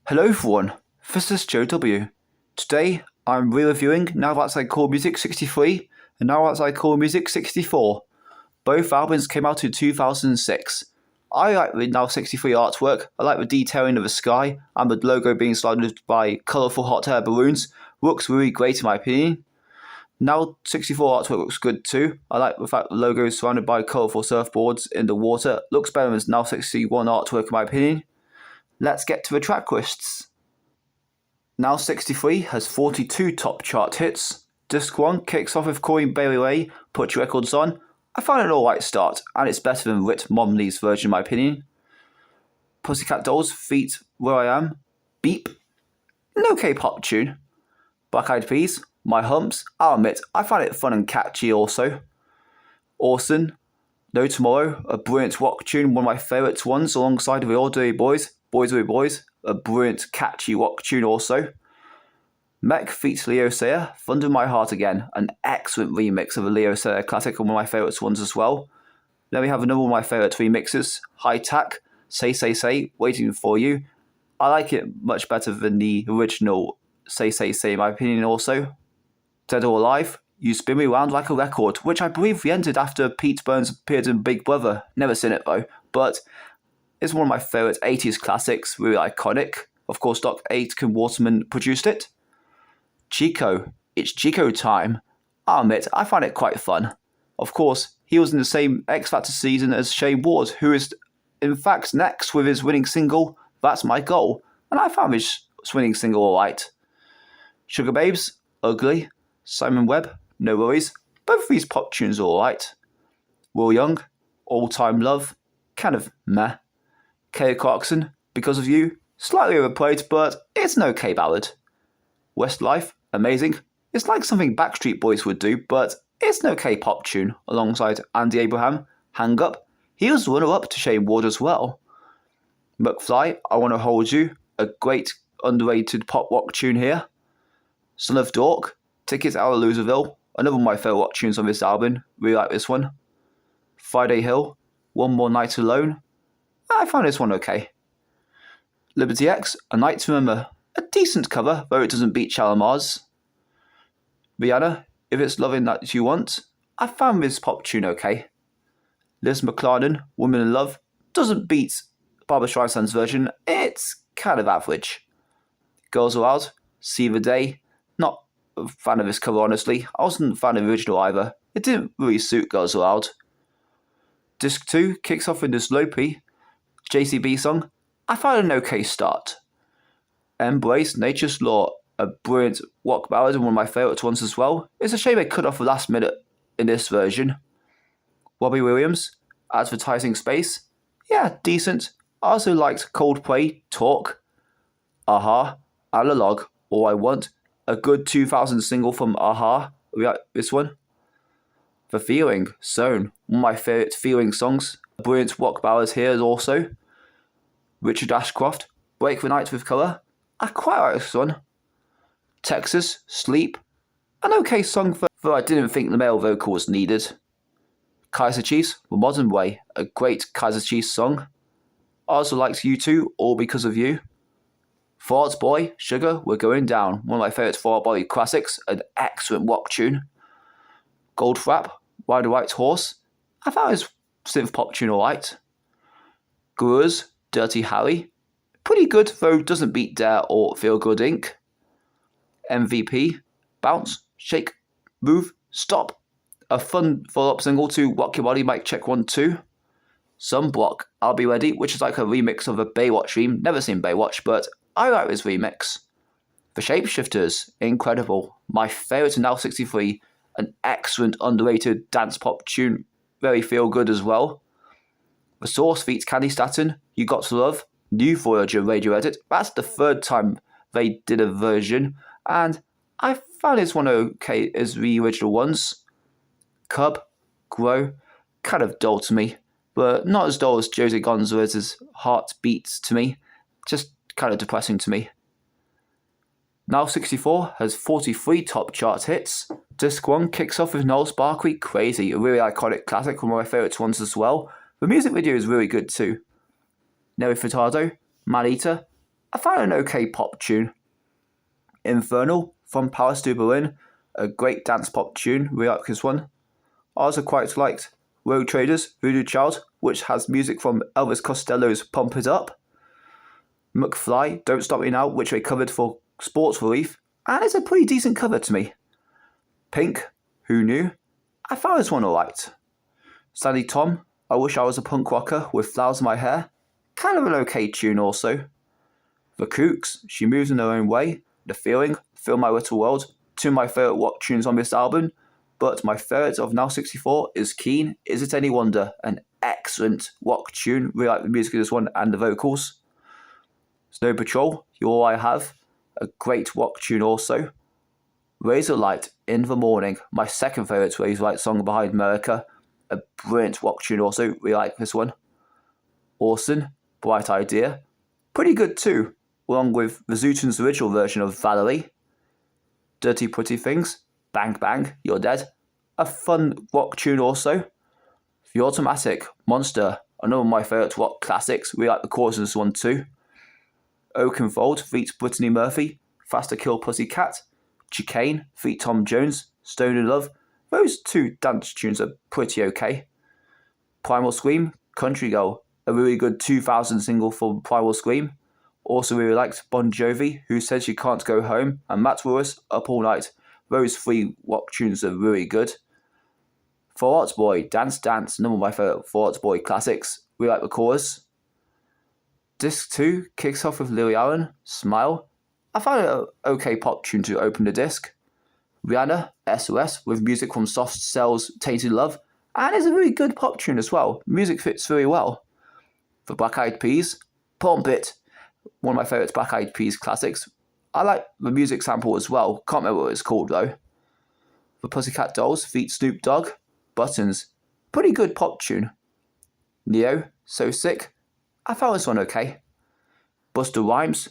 Hello everyone, this is Joe W. Today I'm re-reviewing Now That's I Call Music 63 and Now That's I Call Music 64. Both albums came out in 2006. I like the Now 63 artwork, I like the detailing of the sky and the logo being surrounded by colourful hot air balloons. Looks really great in my opinion. Now 64 artwork looks good too. I like the fact the logo is surrounded by colourful surfboards in the water. Looks better than Now 61 artwork in my opinion. Let's get to the track lists. Now 63 has 42 top chart hits. Disc 1 kicks off with Corey Bailey Ray, Put Your Records On. I found it an alright start, and it's better than Rit Momley's version in my opinion. Pussycat Dolls feat Where I Am, Beep. An okay pop tune. Black Eyed Peas, My Humps. I'll admit, I found it fun and catchy also. Orson, No Tomorrow, a brilliant rock tune, one of my favourite ones alongside the Ordinary Boys. Boys Will Be Boys, a brilliant, catchy rock tune also. Mech feats Leo Sayer, Thunder in My Heart Again, an excellent remix of a Leo Sayer classic and one of my favourite ones as well. Then we have another one of my favourite remixes, High Tack, Say, Waiting For You. I like it much better than the original Say in my opinion also. Dead or Alive, You Spin Me Round Like a Record, which I believe re-entered after Pete Burns appeared in Big Brother. Never seen it though, but it's one of my favourite 80s classics, really iconic. Of course, Doc Aitken Waterman produced it. Chico, it's Chico time. I'll admit, I find it quite fun. Of course, he was in the same X Factor season as Shane Ward, who is in fact next with his winning single, That's My Goal, and I found his winning single alright. Sugar Babes, Ugly. Simon Webb, No Worries. Both of these pop tunes are alright. Will Young, All Time Love, kind of meh. Kelly Clarkson, Because of You, slightly overplayed, but it's an okay ballad. Westlife, Amazing. It's like something Backstreet Boys would do, but it's an okay pop tune, alongside Andy Abraham, Hang Up. He was runner-up to Shane Ward as well. McFly, I Wanna Hold You, a great underrated pop rock tune here. Son of Dork, Tickets Out of Loserville, another one of my favourite rock tunes on this album, really like this one. Friday Hill, One More Night Alone. I found this one okay. Liberty X, A Night to Remember. A decent cover, though it doesn't beat Shalamar's. Rihanna, If It's Loving That You Want. I found this pop tune okay. Liz McLaren, Woman in Love. Doesn't beat Barbra Streisand's version. It's kind of average. Girls Are Out, See the Day. Not a fan of this cover, honestly. I wasn't a fan of the original either. It didn't really suit Girls Are Out. Disc 2 kicks off in the Slopey JCB song. I found an okay start. Embrace Nature's Law, a brilliant rock ballad and one of my favourite ones as well. It's a shame they cut off the last minute in this version. Robbie Williams, Advertising Space. Yeah, decent. I also liked Coldplay, Talk. Aha, Analog, All I Want. A good 2000 single from Aha. We like this one. The Feeling, Zone, one of my favourite Feeling songs. Brilliant rock ballads here also. Richard Ashcroft, Break the Night with Colour. I quite like this one. Texas, Sleep. An okay song, though I didn't think the male vocal was needed. Kaiser Chiefs, The Modern Way, a great Kaiser Chiefs song. I also liked U2, All Because of You. Fall Out Boy, Sugar, We're Going Down, one of my favourite Fall Out Boy classics, an excellent rock tune. Goldfrapp, Ride a White Horse. I found his synth pop tune alright. Gurus, Dirty Harry. Pretty good, though doesn't beat Dare or Feel Good Inc. MVP, Bounce, Shake, Move, Stop. A fun follow-up single to Rock Your Body, Mic Check 1, 2. Sunblock, I'll Be Ready, which is like a remix of a Baywatch theme. Never seen Baywatch, but I like this remix. The Shapeshifters, incredible. My favourite in Now 63, an excellent underrated dance pop tune. Very feel good as well. The Source feats Candy Staton, You Got to Love, New Voyager radio edit. That's the third time they did a version, and I found this one okay as the original ones. Cub, Grow, kind of dull to me, but not as dull as Jose Gonzalez's Heart Beats to me. Just kind of depressing to me. Now 64 has 43 top chart hits. Disc 1 kicks off with Knowles Barkley, Crazy, a really iconic classic, one of my favourite ones as well. The music video is really good too. Nelly Furtado, Man Eater, I found an okay pop tune. Infernal, From Paris to Berlin, a great dance pop tune, really like this one. I also quite liked Road Traders, Voodoo Child, which has music from Elvis Costello's Pump It Up. McFly, Don't Stop Me Now, which they covered for Sports Relief, and it's a pretty decent cover to me. Pink, Who Knew? I found this one alright. Sandy Tom, I Wish I Was a Punk Rocker with Flowers in My Hair, kind of an okay tune also. The Kooks, She Moves in Her Own Way, The Feeling, Feel My Little World, two of my favourite rock tunes on this album, but my favourite of Now 64 is Keen, Is It Any Wonder, an excellent rock tune, really like the music of this one and the vocals. Snow Patrol, You're All I Have, a great rock tune also. Razor Light, In the Morning, my second favourite Razor Light song behind America, a brilliant rock tune also, really like this one. Orson, Bright Idea, pretty good too, along with the Zooton's original version of Valerie. Dirty Pretty Things, Bang Bang, You're Dead, a fun rock tune also. The Automatic, Monster, another of my favourite rock classics, really like the chorus of this one too. Oakenfold feats Brittany Murphy, Faster Kill Pussycat. Chicane feat Tom Jones, Stone in Love. Those two dance tunes are pretty okay. Primal Scream, Country Girl, a really good 2000 single for Primal Scream. Also really liked Bon Jovi, Who Says You Can't Go Home, and Matt Lewis, Up All Night. Those three rock tunes are really good. For Arts Boy, Dance Dance, another of my favourite For Arts Boy classics. We like the chorus. Disc 2 kicks off with Lily Allen, Smile. I found it an okay pop tune to open the disc. Rihanna, SOS, with music from Soft Cell's Tainted Love, and it's a really good pop tune as well. Music fits very well. For Black Eyed Peas, Pump It, one of my favourite Black Eyed Peas classics. I like the music sample as well, can't remember what it's called though. For Pussycat Dolls, feat Snoop Dogg, Buttons, pretty good pop tune. Neo, So Sick, I found this one okay. Busta Rhymes,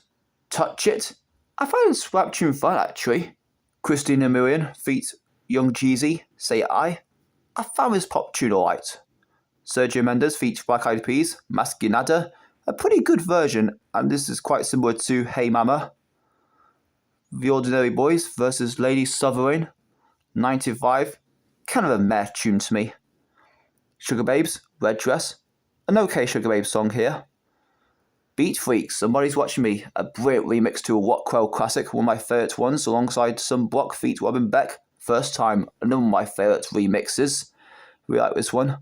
Touch It, I found this rap tune fun actually. Christina Milian feat Young Jeezy, Say I found this pop tune alright. Sergio Mendes feats Black Eyed Peas, Masquinada, a pretty good version, and this is quite similar to Hey Mama. The Ordinary Boys versus Lady Sovereign, 95, kind of a meh tune to me. Sugar Babes, Red Dress, an okay Sugar Babes song here. Beat Freaks, Somebody's Watching Me, a brilliant remix to a Rockwell classic, one of my favourite ones, alongside some Block feat Robin Beck, First Time, another of my favourite remixes. We like this one.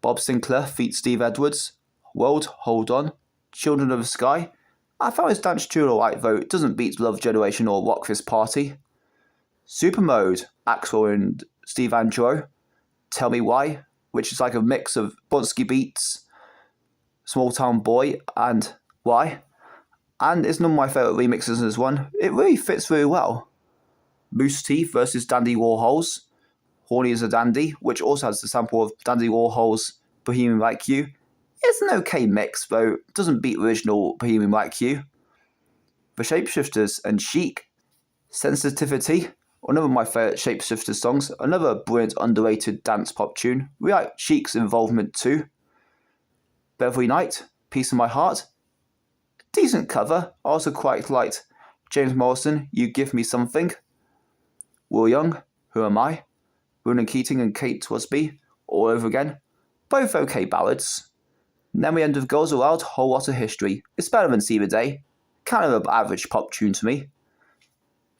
Bob Sinclair feat Steve Edwards, World, Hold On, Children of the Sky. I found this dance tune alright though, it doesn't beat Love Generation or Rock This Party. Super Mode, Axel and Steve Angelo, Tell Me Why, which is like a mix of Bonsky Beats, Small Town Boy, and Why. And it's none of my favourite remixes in this one. It really fits really well. Moose Teeth versus Dandy Warhols, Horny as a Dandy, which also has the sample of Dandy Warhol's Bohemian Like You. It's an okay mix, though it doesn't beat original Bohemian Like You. The Shapeshifters and Chic, Sensitivity, one of my favourite Shapeshifters songs, another brilliant underrated dance pop tune. We like Chic's involvement too. Beverly Knight, Peace in My Heart, decent cover. I also quite liked James Morrison, You Give Me Something. Will Young, Who Am I? Ronan Keating and Kate Twisby, All Over Again, both okay ballads. And then we end with Girls Aloud, Whole Lot of History. It's better than See the Day, kind of an average pop tune to me.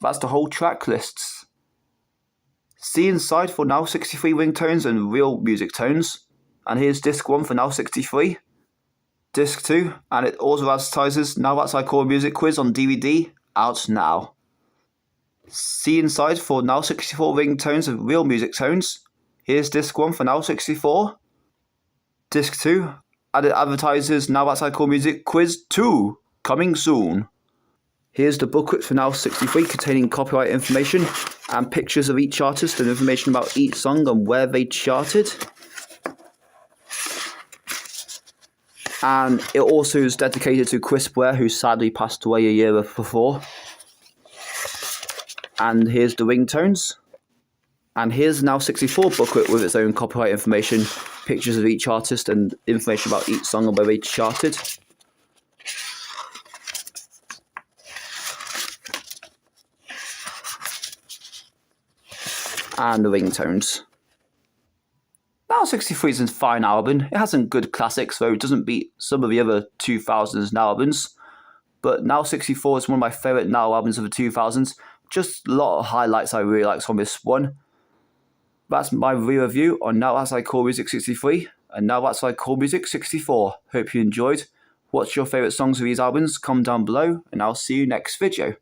That's the whole track lists. See inside for Now 63 ringtones and real music tones. And here's disc 1 for Now 63. Disc 2, and it also advertises Now That's I Call Music Quiz on DVD, out now. See inside for Now 64 ringtones and real music tones. Here's disc 1 for Now 64. Disc 2, and it advertises Now That's I Call Music Quiz 2, coming soon. Here's the booklet for Now 63 containing copyright information and pictures of each artist and information about each song and where they charted. And it also is dedicated to Chris Ware, who sadly passed away a year before. And here's the ringtones. And here's the Now 64 booklet with its own copyright information pictures of each artist and information about each song and where they charted. And the ringtones. Now 63 is a fine album. It has some good classics, though it doesn't beat some of the other 2000s Now albums. But Now 64 is one of my favourite Now albums of the 2000s. Just a lot of highlights I really like from this one. That's my re-review on Now That's Like Cool Music 63 and Now That's Like Cool Music 64. Hope you enjoyed. What's your favourite songs of these albums? Comment down below and I'll see you next video.